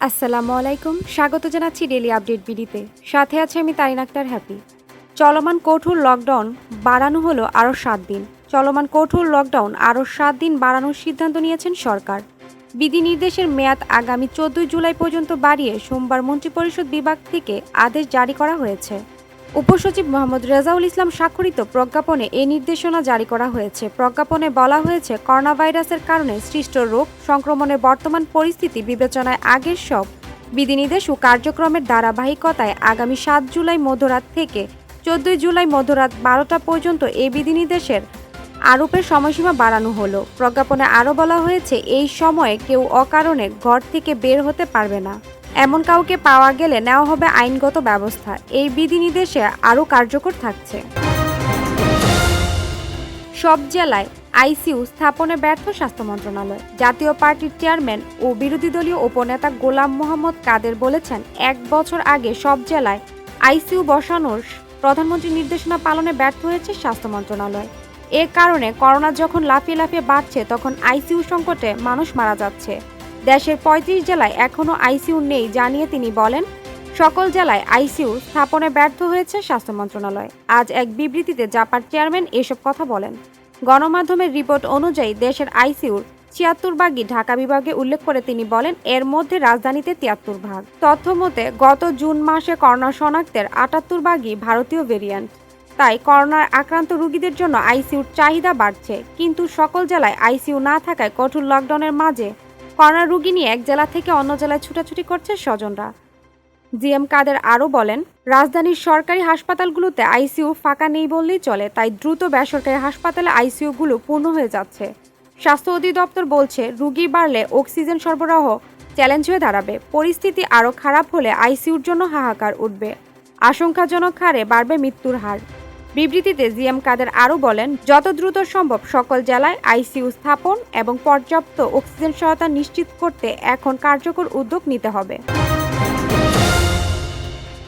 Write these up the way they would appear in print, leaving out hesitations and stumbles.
আসসালামু আলাইকুম, স্বাগত জানাচ্ছি ডেইলি আপডেট বিডিতে। সাথে আছে আমি তারিন আক্তার হ্যাপি। চলমান কঠোর লকডাউন বাড়ানো হলো আরও 7 দিন। চলমান কঠোর লকডাউন আরও 7 দিন বাড়ানোর সিদ্ধান্ত নিয়েছেন সরকার। বিধিনির্দেশের মেয়াদ আগামী 14 জুলাই পর্যন্ত বাড়িয়ে সোমবার মন্ত্রিপরিষদ বিভাগ থেকে আদেশ জারি করা হয়েছে। উপসচিব মোহাম্মদ রেজাউল ইসলাম স্বাক্ষরিত প্রজ্ঞাপনে এই নির্দেশনা জারি করা হয়েছে। প্রজ্ঞাপনে বলা হয়েছে, করোনা ভাইরাসের কারণে সৃষ্ট রোগ সংক্রমণের বর্তমান পরিস্থিতি বিবেচনায় আগের সব বিধিনির্দেশ ও কার্যক্রমের ধারাবাহিকতায় আগামী 7 জুলাই মধ্যরাত থেকে 14 জুলাই মধ্যরাত 12টা পর্যন্ত এই বিধিনির্দেশের আরোপের সময়সীমা বাড়ানো হলো। প্রজ্ঞাপনে আরও বলা হয়েছে, এই সময়ে কেউ অকারণে ঘর থেকে বের হতে পারবে না। এমন কাউকে পাওয়া গেলে নেওয়া হবে আইনগত ব্যবস্থা। এই বিধিনির্দেশে আরও কার্যকর থাকছে। সব জেলায় আইসিইউ স্থাপনে ব্যর্থ স্বাস্থ্য মন্ত্রণালয়। জাতীয় পার্টির চেয়ারম্যান ও বিরোধী দলীয় উপনেতা গোলাম মোহাম্মদ কাদের বলেছেন, 1 বছর আগে সব জেলায় আইসিইউ বসানোর প্রধানমন্ত্রীর নির্দেশনা পালনে ব্যর্থ হয়েছে স্বাস্থ্য মন্ত্রণালয়। এ কারণে করোনা যখন লাফিয়ে লাফিয়ে বাড়ছে, তখন আইসিইউ সংকটে মানুষ মারা যাচ্ছে। দেশের 35 জেলায় এখনও আইসিইউ নেই জানিয়ে তিনি বলেন, সকল জেলায় আইসিইউ স্থাপনে ব্যর্থ হয়েছে স্বাস্থ্য মন্ত্রণালয়। আজ এক বিবৃতিতে জাপার চেয়ারম্যান এসব কথা বলেন। গণমাধ্যমের রিপোর্ট অনুযায়ী দেশের আইসিইউর 76 ভাগই ঢাকা বিভাগে উল্লেখ করে তিনি বলেন, এর মধ্যে রাজধানীতে 73 ভাগ। তথ্য মতে গত জুন মাসে করোনা শনাক্তের 78 ভাগই ভারতীয় ভেরিয়েন্ট। তাই করোনার আক্রান্ত রোগীদের জন্য আইসিইউর চাহিদা বাড়ছে। কিন্তু সকল জেলায় আইসিইউ না থাকায় কঠোর লকডাউনের মাঝে করোনা রোগী নিয়ে এক জেলা থেকে অন্য জেলায় ছুটাছুটি করছে স্বজনরা। জিএম কাদের আরও বলেন, রাজধানীর সরকারি হাসপাতালগুলোতে আইসিইউ ফাঁকা নেই বললেই চলে, তাই দ্রুত বেসরকারি হাসপাতালে আইসিইউগুলো পূর্ণ হয়ে যাচ্ছে। স্বাস্থ্য অধিদপ্তর বলছে, রোগী বাড়লে অক্সিজেন সরবরাহ চ্যালেঞ্জ হয়ে দাঁড়াবে। পরিস্থিতি আরও খারাপ হলে আইসিইউর জন্য হাহাকার উঠবে। আশঙ্কাজনক হারে বাড়বে মৃত্যুর হার। বিবৃতিতে জিএম কাদের আরও বলেন, যত দ্রুত সম্ভব সকল জেলায় আইসিইউ স্থাপন এবং পর্যাপ্ত অক্সিজেন সহায়তা নিশ্চিত করতে এখন কার্যকর উদ্যোগ নিতে হবে।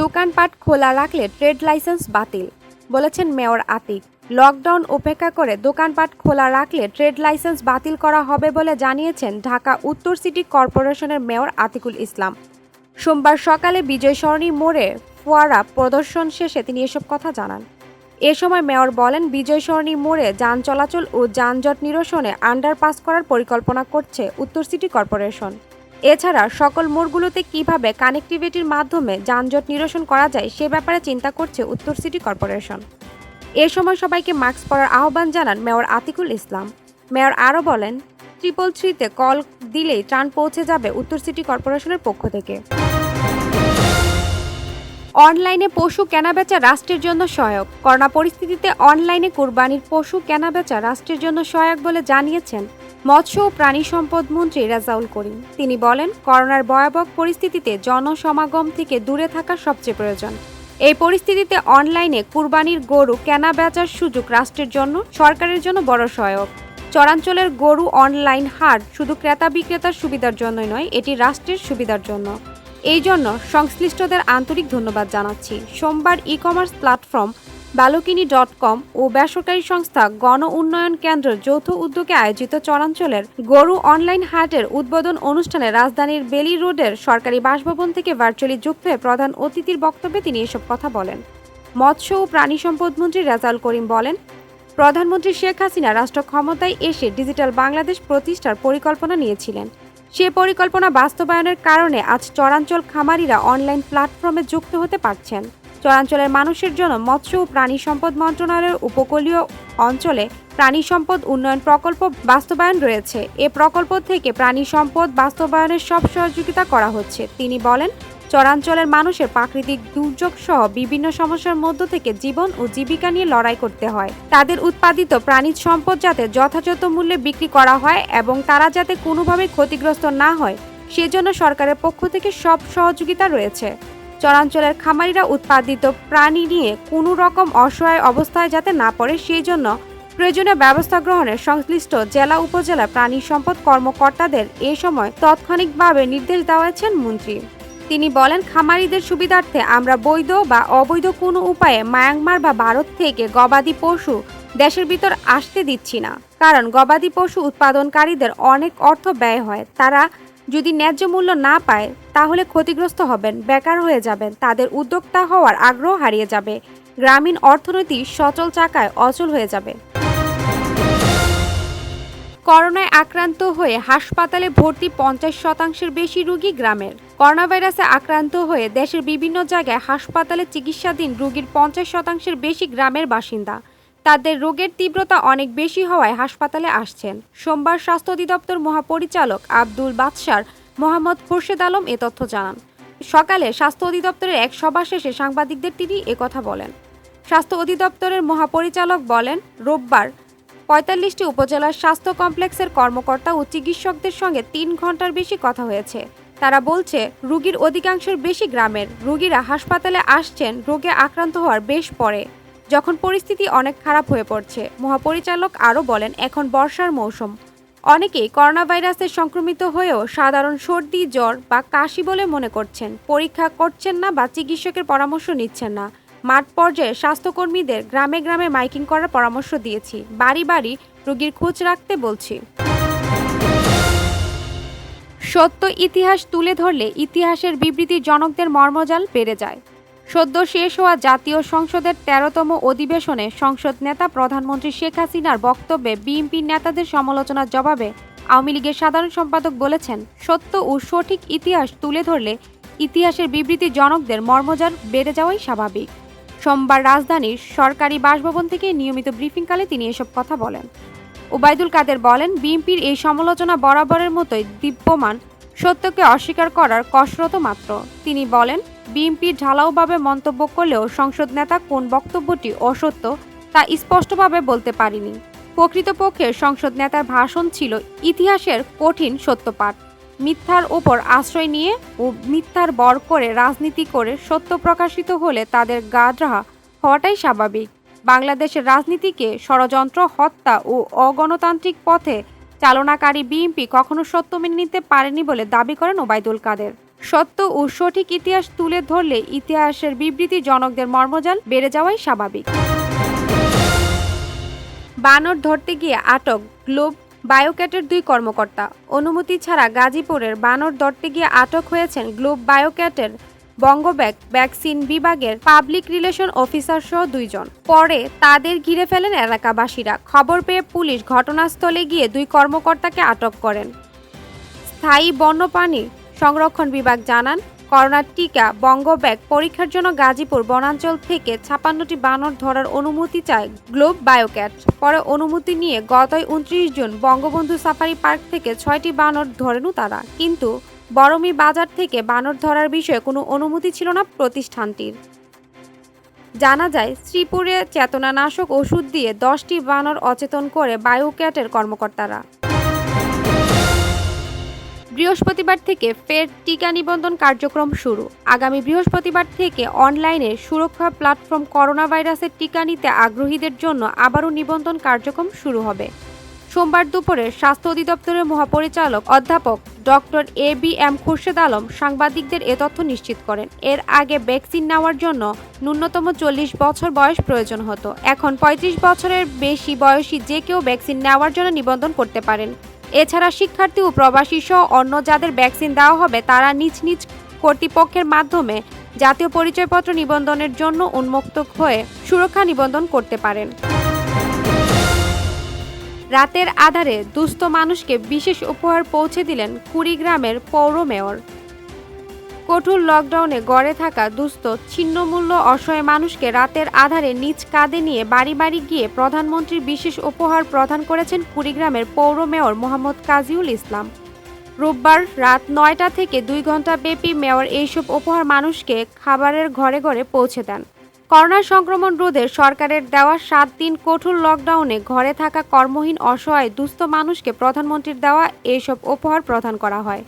দোকানপাট খোলা রাখলে ট্রেড লাইসেন্স বাতিল, বলেছেন মেয়র আতিক। লকডাউন উপেক্ষা করে দোকানপাট খোলা রাখলে ট্রেড লাইসেন্স বাতিল করা হবে বলে জানিয়েছেন ঢাকা উত্তর সিটি কর্পোরেশনের মেয়র আতিকুল ইসলাম। সোমবার সকালে বিজয় সরণি মোড়ে ফোয়ারা প্রদর্শন শেষে তিনি এসব কথা জানান। এ সময় মেয়র বলেন, বিজয় সরণি মোড়ে যান চলাচল ও যানজট নিরসনে আন্ডারপাস করার পরিকল্পনা করছে উত্তর সিটি কর্পোরেশন। এছাড়া সকল মোড়গুলোতে কিভাবে কানেক্টিভিটির মাধ্যমে যানজট নিরসন করা যায় সে ব্যাপারে চিন্তা করছে উত্তর সিটি কর্পোরেশন। এ সময় সবাইকে মাস্ক পরার আহ্বান জানান মেয়র আতিকুল ইসলাম। মেয়র আরও বলেন, 333-তে কল দিলেই ত্রাণ পৌঁছে যাবে উত্তর সিটি কর্পোরেশনের পক্ষ থেকে। অনলাইনে পশু কেনাবেচা রাষ্ট্রের জন্য সহায়ক। করোনা পরিস্থিতিতে অনলাইনে কুরবানির পশু কেনাবেচা রাষ্ট্রের জন্য সহায়ক বলে জানিয়েছেন মৎস্য ও প্রাণী সম্পদ মন্ত্রী রেজাউল করিম। তিনি বলেন, করোনার ভয়াবহ পরিস্থিতিতে জনসমাগম থেকে দূরে থাকা সবচেয়ে প্রয়োজন। এই পরিস্থিতিতে অনলাইনে কুরবানির গরু কেনা বেচার সুযোগ রাষ্ট্রের জন্য, সরকারের জন্য বড় সহায়ক। চরাঞ্চলের গরু অনলাইন হাট শুধু ক্রেতা বিক্রেতার সুবিধার জন্যই নয়, এটি রাষ্ট্রের সুবিধার জন্য। এই জন্য সংশ্লিষ্টদের আন্তরিক ধন্যবাদ জানাচ্ছি। সোমবার ই-কমার্স প্ল্যাটফর্ম balokini.com ও বেসরকারি সংস্থা গণ উন্নয়ন কেন্দ্রের যৌথ উদ্যোগে আয়োজিত চরাঞ্চলের গরু অনলাইন হাটের উদ্বোধন অনুষ্ঠানে রাজধানীর বেলি রোডের সরকারি বাসভবন থেকে ভার্চুয়ালি যুক্ত হয়ে প্রধান অতিথির বক্তব্যে তিনি এসব কথা বলেন। মৎস্য ও প্রাণী সম্পদ মন্ত্রী রেজাউল করিম বলেন, প্রধানমন্ত্রী শেখ হাসিনা রাষ্ট্র ক্ষমতায় এসে ডিজিটাল বাংলাদেশ প্রতিষ্ঠার পরিকল্পনা নিয়েছিলেন। সে পরিকল্পনা বাস্তবায়নের কারণে আজ চরাঞ্চল খামারিরা অনলাইন প্ল্যাটফর্মে যুক্ত হতে পারছেন। চরাঞ্চলের মানুষের জন্য মৎস্য ও প্রাণী সম্পদ মন্ত্রণালয়ের উপকূলীয় অঞ্চলে প্রাণী সম্পদ উন্নয়ন প্রকল্প বাস্তবায়ন রয়েছে। এ প্রকল্প থেকে প্রাণী সম্পদ বাস্তবায়নের সব সহযোগিতা করা হচ্ছে। তিনি বলেন, চরাঞ্চলের মানুষের প্রাকৃতিক দুর্যোগ সহ বিভিন্ন সমস্যার মধ্য থেকে জীবন ও জীবিকা নিয়ে লড়াই করতে হয়। তাদের উৎপাদিত প্রাণী সম্পদ যাতে যথাযথ মূল্যে বিক্রি করা হয় এবং তারা যাতে কোনোভাবেই ক্ষতিগ্রস্ত না হয়, সেজন্য সরকারের পক্ষ থেকে সব সহযোগিতা রয়েছে। চরাঞ্চলের খামারিরা উৎপাদিত প্রাণী নিয়ে কোনো রকম অসহায় অবস্থায় যাতে না পড়ে, সেই জন্য প্রয়োজনীয় ব্যবস্থা গ্রহণের সংশ্লিষ্ট জেলা উপজেলা প্রাণী সম্পদ কর্মকর্তাদের এ সময় তাৎক্ষণিকভাবে নির্দেশ দেওয়াছেন মন্ত্রী। তিনি বলেন, খামারিদের সুবিধার্থে আমরা বৈধ বা অবৈধ কোনো উপায়ে মায়ানমার বা ভারত থেকে গবাদি পশু দেশের ভিতর আসতে দিচ্ছি না। কারণ গবাদি পশু উৎপাদনকারীদের অনেক অর্থ ব্যয় হয়। তারা যদি ন্যায্য মূল্য না পায় তাহলে ক্ষতিগ্রস্ত হবেন, বেকার হয়ে যাবেন, তাদের উদ্যোক্তা হওয়ার আগ্রহ হারিয়ে যাবে, গ্রামীণ অর্থনীতি সচল চাকায় অচল হয়ে যাবে। করোনায় আক্রান্ত হয়ে হাসপাতালে ভর্তি 50% বেশি রোগী গ্রামের। করোনা ভাইরাসে আক্রান্ত হয়ে দেশের বিভিন্ন জায়গায় হাসপাতালে চিকিৎসাধীন রোগীর 50% বেশি গ্রামের বাসিন্দা। তাদের রোগের তীব্রতা অনেক বেশি হওয়ায় হাসপাতালে আসছেন। সোমবার স্বাস্থ্য অধিদপ্তর মহাপরিচালক আব্দুল বাদশার মোহাম্মদ খোরশেদ আলম এ তথ্য জানান। সকালে স্বাস্থ্য অধিদপ্তরের এক সভা শেষে সাংবাদিকদের তিনি একথা বলেন। স্বাস্থ্য অধিদপ্তরের মহাপরিচালক বলেন, রোববার 45টি উপজেলার স্বাস্থ্য কমপ্লেক্সের কর্মকর্তা ও চিকিৎসকদের সঙ্গে 3 ঘন্টার বেশি কথা হয়েছে। তারা বলছে, রোগীর অধিকাংশের বেশি গ্রামের। রোগীরা হাসপাতালে আসছেন রোগে আক্রান্ত হওয়ার বেশ পরে, যখন পরিস্থিতি অনেক খারাপ হয়ে পড়ছে। মহাপরিচালক আরও বলেন, এখন বর্ষার মৌসুম। অনেকেই করোনা ভাইরাসে সংক্রমিত হয়েও সাধারণ সর্দি, জ্বর বা কাশি বলে মনে করছেন। পরীক্ষা করছেন না বা চিকিৎসকের পরামর্শ নিচ্ছেন না। মাঠ পর্যায়ে স্বাস্থ্যকর্মীদের গ্রামে গ্রামে মাইকিং করার পরামর্শ দিয়েছি, বাড়ি বাড়ি রোগীর খোঁজ রাখতে বলছি। সত্য ইতিহাস তুলে ধরলে ইতিহাসের বিবৃতি জনকদের মর্মজাল বেড়ে যায়। সদ্য শেষ হওয়া জাতীয় সংসদের 13তম অধিবেশনে সংসদ নেতা প্রধানমন্ত্রী শেখ হাসিনার বক্তব্যে বিএনপি নেতাদের সমালোচনার জবাবে আওয়ামী লীগের সাধারণ সম্পাদক বলেছেন, সত্য ও সঠিক ইতিহাস তুলে ধরলে ইতিহাসের বিবৃতি জনকদের মর্মজাল বেড়ে যাওয়াই স্বাভাবিক। সোমবার রাজধানীর সরকারি বাসভবন থেকে নিয়মিত ব্রিফিংকালে তিনি এসব কথা বলেন। ওবায়দুল কাদের বলেন, বিএনপির এই সমালোচনা বরাবরের মতোই দীপ্যমান, সত্যকে অস্বীকার করার কসরত মাত্র। তিনি বলেন, বিএনপি ঢালাওভাবে মন্তব্য করলেও সংসদ নেতা কোন বক্তব্যটি অসত্য তা স্পষ্টভাবে বলতে পারেনি। প্রকৃতপক্ষে সংসদ নেতার ভাষণ ছিল ইতিহাসের কঠিন সত্যপাঠ। মিথ্যার ওপর আশ্রয় নিয়ে ও মিথ্যার বর করে রাজনীতি করে সত্য প্রকাশিত হলে তাদের গাদরা হওয়াটাই স্বাভাবিক। বাংলাদেশের রাজনীতিকে ষড়যন্ত্র, হত্যা ও অগণতান্ত্রিক পথে চালনাকারী বিএনপি কখনো সত্য মেনে নিতে পারেনি বলে দাবি করেন ওবায়দুল কাদের। সত্য ও সঠিক ইতিহাস তুলে ধরলে ইতিহাসের বিবৃতি জনকদের মর্মজাল বেড়ে যাওয়াই স্বাভাবিক। বানর ধরতে গিয়ে আটক গ্লোব বায়োক্যাটের 2 কর্মকর্তা। অনুমতি ছাড়া গাজীপুরের বানর ধরতে গিয়ে আটক হয়েছেন গ্লোব বায়োক্যাটের বঙ্গব্যাগ ভ্যাকসিন বিভাগের পাবলিক রিলেশন অফিসার সহ 2 জন। পরে তাদের ঘিরে ফেলেন এলাকাবাসীরা। খবর পেয়ে পুলিশ ঘটনাস্থলে গিয়ে 2 কর্মকর্তাকে আটক করেন। স্থায়ী বন্যপ্রাণী সংরক্ষণ বিভাগ জানান, করোনার টিকা বঙ্গব্যাগ পরীক্ষার জন্য গাজীপুর বনাঞ্চল থেকে 56টি বানর ধরার অনুমতি চায় গ্লোব বায়োক্যাট। পরে অনুমতি নিয়ে গত 29 জুন বঙ্গবন্ধু সাফারি পার্ক থেকে 6টি বানর ধরেন তারা। কিন্তু বরমী বাজার থেকে বানর ধরার বিষয়ে কোনো অনুমতি ছিল না প্রতিষ্ঠানটির। জানা যায়, শ্রীপুরে চেতনানাশক ওষুধ দিয়ে 10টি বানর অচেতন করে বায়োক্যাটের কর্মকর্তারা। বৃহস্পতিবার থেকে ফের টিকা নিবন্ধন কার্যক্রম শুরু। আগামী বৃহস্পতিবার থেকে অনলাইনে সুরক্ষা প্ল্যাটফর্ম করোনা ভাইরাসের টিকা নিতে আগ্রহীদের জন্য আবারও নিবন্ধন কার্যক্রম শুরু হবে। সোমবার দুপুরে স্বাস্থ্য অধিদপ্তরের মহাপরিচালক অধ্যাপক ডক্টর এবিএম খোরশেদ আলম সাংবাদিকদের এ তথ্য নিশ্চিত করেন। এর আগে ভ্যাকসিন নেওয়ার জন্য ন্যূনতম 40 বছর বয়স প্রয়োজন হতো। এখন 35 বছরের বেশি বয়সী যে কেউ ভ্যাকসিন নেওয়ার জন্য নিবন্ধন করতে পারেন। এছাড়া শিক্ষার্থী ও প্রবাসী সহ অন্য যাদের ভ্যাকসিন দেওয়া হবে তারা নিজ নিজ কর্তৃপক্ষের মাধ্যমে জাতীয় পরিচয়পত্র নিবন্ধনের জন্য উন্মুক্ত হয়ে সুরক্ষা নিবন্ধন করতে পারেন। রাতের আধারে দুস্থ মানুষকে বিশেষ উপহার পৌঁছে দিলেন কুড়িগ্রামের পৌর মেয়র। কঠোর লকডাউনে গড়ে থাকা দুস্থ ছিন্নমূল্য অসহায় মানুষকে রাতের আধারে নিজ কাঁধে নিয়ে বাড়ি বাড়ি গিয়ে প্রধানমন্ত্রীর বিশেষ উপহার প্রদান করেছেন কুড়িগ্রামের পৌর মেয়র মোহাম্মদ কাজিউল ইসলাম। রোববার রাত 9টা থেকে 2 ঘণ্টা ব্যাপী মেয়র এইসব উপহার মানুষকে খাবারের ঘরে ঘরে পৌঁছে দেন। করোনা সংক্রমণ রোধে সরকারের দেওয়া 7 দিন কঠোর লকডাউনে ঘরে থাকা কর্মহীন অসহায় দুস্থ মানুষকে প্রধানমন্ত্রীর দেওয়া এইসব উপহার প্রদান করা হয়।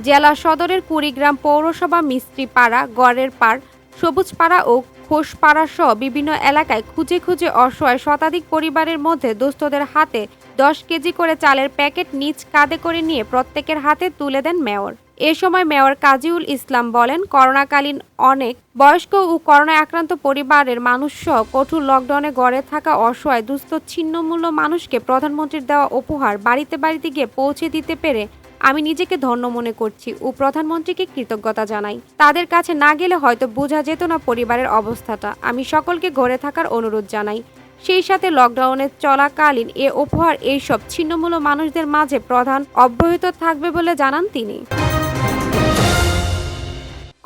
জেলা সদরের কুড়িগ্রাম পৌরসভা মিস্ত্রিপাড়া, গড়ের পাড়, সবুজপাড়া ও খোসপাড়া সহ বিভিন্ন এলাকায় খুঁজে খুঁজে অসহায় শতাধিক পরিবারের মধ্যে দুস্থদের হাতে 10 কেজি করে চালের প্যাকেট নিজ কাঁধে করে নিয়ে প্রত্যেকের হাতে তুলে দেন মেয়র। এ সময় মেয়র কাজিউল ইসলাম বলেন, করোনাকালীন অনেক বয়স্ক ও করোনায় আক্রান্ত পরিবারের মানুষসহ কঠোর লকডাউনে গড়ে থাকা অসহায় দুস্থ ছিন্নমূল্য মানুষকে প্রধানমন্ত্রীর দেওয়া উপহার বাড়িতে বাড়িতে গিয়ে পৌঁছে দিতে পেরে আমি নিজেকে ধন্য মনে করছি ও প্রধানমন্ত্রীকে কৃতজ্ঞতা জানাই। তাদের কাছে না গেলে হয়তো বোঝা যেত না পরিবারের অবস্থাটা। আমি সকলকে ঘরে থাকার অনুরোধ জানাই। সেই সাথে লকডাউনের চলাকালীন এ উপহার এইসব ছিন্নমূল মানুষদের মাঝে প্রধান অব্যাহত থাকবে বলে জানান তিনি।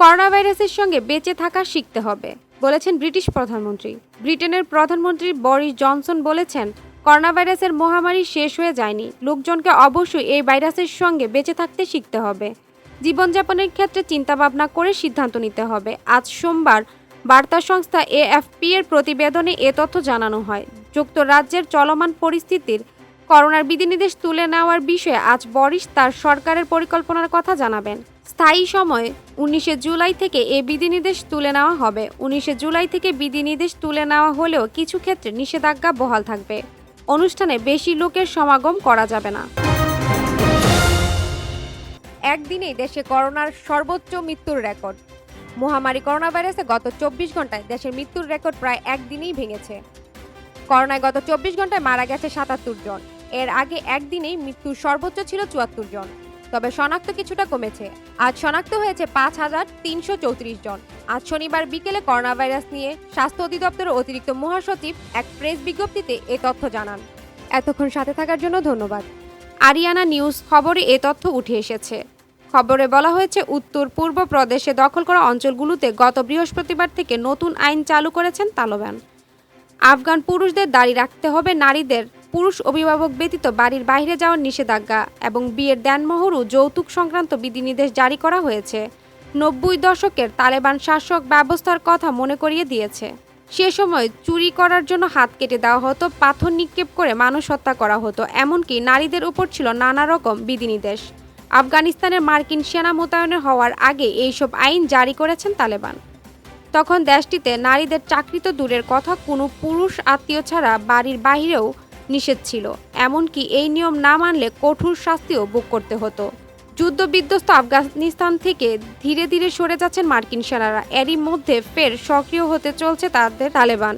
করোনা ভাইরাসের সঙ্গে বেঁচে থাকা শিখতে হবে বলেছেন ব্রিটিশ প্রধানমন্ত্রী। ব্রিটেনের প্রধানমন্ত্রী বরিস জনসন বলেছেন, করোনা ভাইরাসের মহামারী শেষ হয়ে যায়নি। লোকজনকে অবশ্যই এই ভাইরাসের সঙ্গে বেঁচে থাকতে শিখতে হবে। জীবনযাপনের ক্ষেত্রে চিন্তাভাবনা করে সিদ্ধান্ত নিতে হবে। আজ সোমবার বার্তা সংস্থা AFP এর প্রতিবেদনে এ তথ্য জানানো হয়। যুক্তরাজ্যের চলমান পরিস্থিতির করোনার বিধিনিষেধ তুলে নেওয়ার বিষয়ে আজ বরিস তার সরকারের পরিকল্পনার কথা জানাবেন। স্থায়ী সময়ে 19 জুলাই থেকে এই বিধিনিষেধ তুলে নেওয়া হবে। 19 জুলাই থেকে বিধিনিষেধ তুলে নেওয়া হলেও কিছু ক্ষেত্রে নিষেধাজ্ঞা বহাল থাকবে। অনুষ্ঠানে বেশি লোকের সমাগম করা যাবে না। একদিনেই দেশে করোনার সর্বোচ্চ মৃত্যুর রেকর্ড। মহামারী করোনা ভাইরাসে গত 24 ঘন্টায় দেশের মৃত্যুর রেকর্ড প্রায় একদিনেই ভেঙেছে। করোনায় গত 24 ঘন্টায় মারা গেছে 77 জন। এর আগে একদিনেই মৃত্যুর সর্বোচ্চ ছিল 74 জন। তবে শনাক্ত কিছুটা কমেছে। আজ শনাক্ত হয়েছে 5334 জন। আজ শনিবার বিকেলে করোনা ভাইরাস নিয়ে স্বাস্থ্য অধিদপ্তরের অতিরিক্ত মহাসচিব এক প্রেস বিজ্ঞপ্তিতে এ তথ্য জানান। এতক্ষণ সাথে থাকার জন্য ধন্যবাদ। আরিয়ানা নিউজ খবরে এ তথ্য উঠে এসেছে। খবরে বলা হয়েছে, উত্তর পূর্ব প্রদেশে দখল করা অঞ্চলগুলোতে গত বৃহস্পতিবার থেকে নতুন আইন চালু করেছেন তালেবান। আফগান পুরুষদের দাড়ি রাখতে হবে, নারীদের পুরুষ অভিভাবক ব্যতীত বাড়ির বাইরে যাওয়ার নিষেধাজ্ঞা এবং বিয়ের দেনমোহর ও যৌতুক সংক্রান্ত বিধিনিষেধ জারি করা হয়েছে। 90 দশকের তালেবান শাসক ব্যবস্থার কথা মনে করিয়ে দিয়েছে। সে সময় চুরি করার জন্য হাত কেটে দেওয়া হতো, পাথর নিক্ষেপ করে মানুষ হত্যা করা হতো, এমনকি নারীদের উপর ছিল নানা রকম বিধিনিষেধ। আফগানিস্তানের মার্কিন সেনা মোতায়েনের হওয়ার আগে এইসব আইন জারি করেছেন তালেবান। তখন দেশটিতে নারীদের চাকরি তো দূরের কথা, কোনো পুরুষ আত্মীয় ছাড়া বাড়ির বাইরেও নিষেধ ছিল। এমনকি এই নিয়ম না মানলে কঠোর শাস্তিও ভোগ করতে হতো। যুদ্ধবিধ্বস্ত আফগানিস্তান থেকে ধীরে ধীরে সরে যাচ্ছেন মার্কিন সেনারা। এরই মধ্যে ফের সক্রিয় হতে চলছে তাদের তালেবান।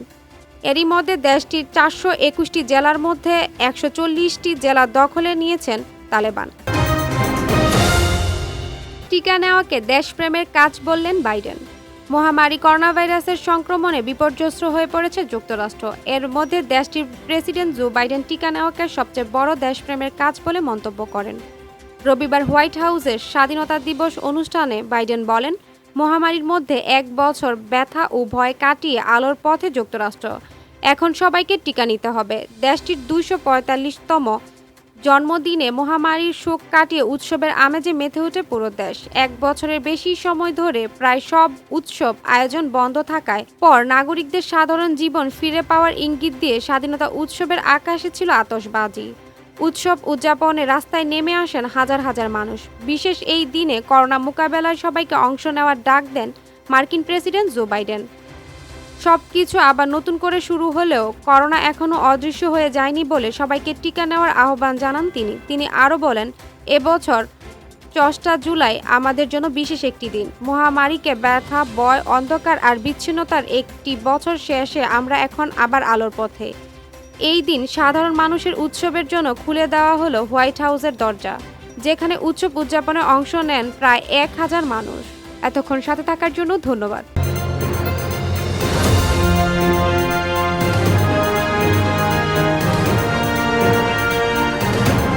এরই মধ্যে দেশটির 421টি জেলার মধ্যে 140টি জেলা দখলে নিয়েছেন তালেবান। টিকা নেওয়াকে দেশপ্রেমের কাজ বললেন বাইডেন। মহামারী করোনা ভাইরাসের সংক্রমণে বিপর্যস্ত হয়ে পড়েছে যুক্তরাষ্ট্র। এর মধ্যে দেশটির প্রেসিডেন্ট জো বাইডেন টিকা নেওয়াকে সবচেয়ে বড় দেশপ্রেমের কাজ বলে মন্তব্য করেন। রবিবার হোয়াইট হাউসের স্বাধীনতা দিবস অনুষ্ঠানে বাইডেন বলেন, মহামারীর মধ্যে 1 বছর ব্যথা ও ভয় কাটিয়ে আলোর পথে যুক্তরাষ্ট্র। এখন সবাইকে টিকা নিতে হবে। দেশটির 245তম জন্মদিনে মহামারীর শোক কাটিয়ে উৎসবের আমেজে মেতে ওঠে পুরো দেশ। 1 বছরের বেশি সময় ধরে প্রায় সব উৎসব আয়োজন বন্ধ থাকায় পর নাগরিকদের সাধারণ জীবন ফিরে পাওয়ার ইঙ্গিত দিয়ে স্বাধীনতা উৎসবের আকাশে ছিল আতশবাজি। উৎসব উদযাপনে রাস্তায় নেমে আসেন হাজার হাজার মানুষ। বিশেষ এই দিনে করোনা মোকাবেলায় সবাইকে অংশ নেওয়ার ডাক দেন মার্কিন প্রেসিডেন্ট জো বাইডেন। সবকিছু আবার নতুন করে শুরু হলেও করোনা এখনও অদৃশ্য হয়ে যায়নি বলে সবাইকে টিকা নেওয়ার আহ্বান জানান তিনি। তিনি আরও বলেন, এবছর 4 জুলাই আমাদের জন্য বিশেষ একটি দিন। মহামারীকে ব্যথা, ভয়, অন্ধকার আর বিচ্ছিন্নতার একটি বছর শেষে আমরা এখন আবার আলোর পথে। এই দিন সাধারণ মানুষের উৎসবের জন্য খুলে দেওয়া হলো হোয়াইট হাউসের দরজা, যেখানে উৎসব উদযাপনে অংশ নেন প্রায় 1000 মানুষ। এতক্ষণ সাথে থাকার জন্য ধন্যবাদ।